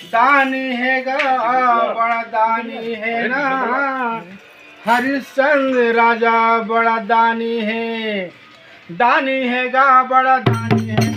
दानी है गा बड़ा दानी है ना, हरिश्चंद्र राजा बड़ा दानी है गा बड़ा दानी है ना।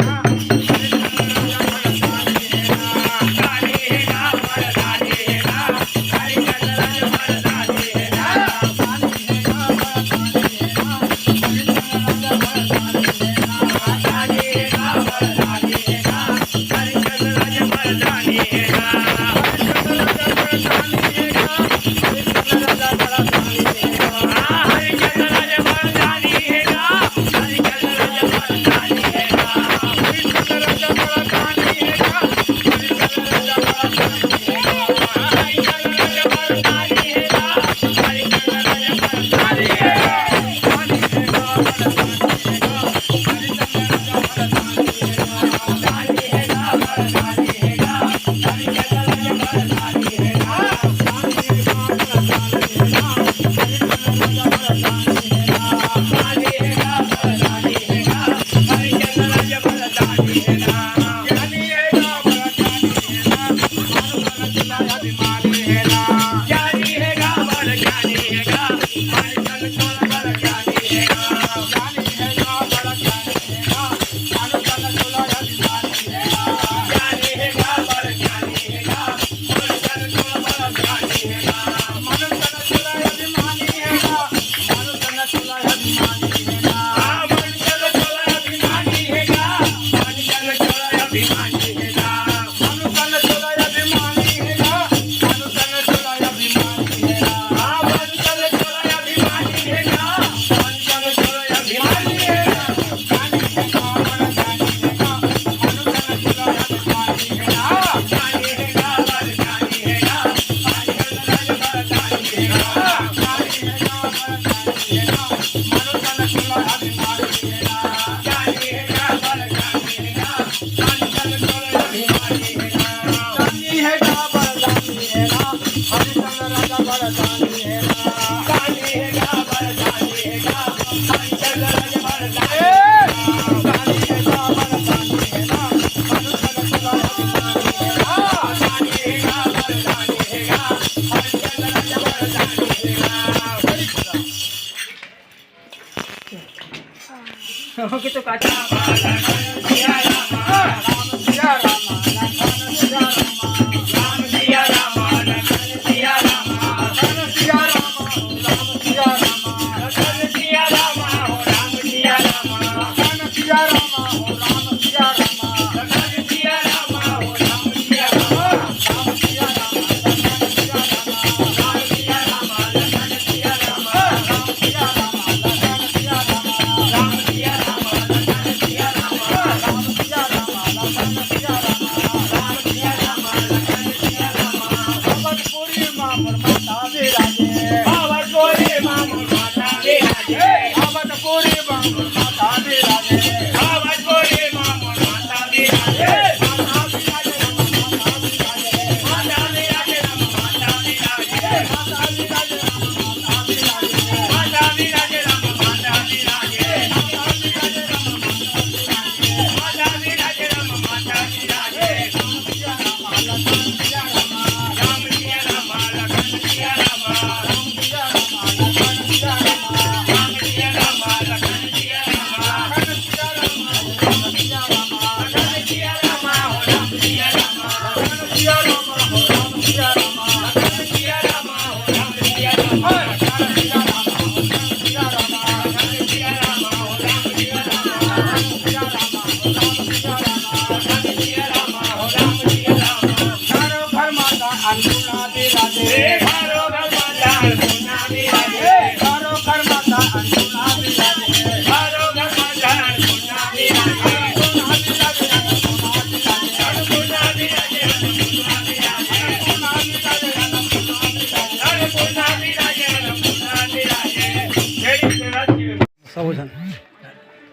तो काचा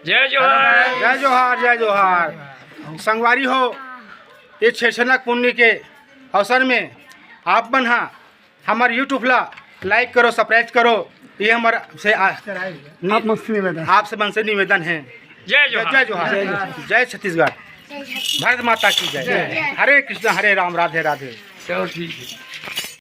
जय जोहार जय जोहार जय जोहार। संगवारी हो, ये छेछना पुण्य के अवसर में आप मन हमारे यूट्यूब ला लाइक करो, सब्सक्राइब करो। ये हमारा से आपसे मन से निवेदन है। जय जोहार जय जोहार, जय छत्तीसगढ़। भारत माता की जय। हरे कृष्ण हरे राम राधे राधे। चलो ठीक है।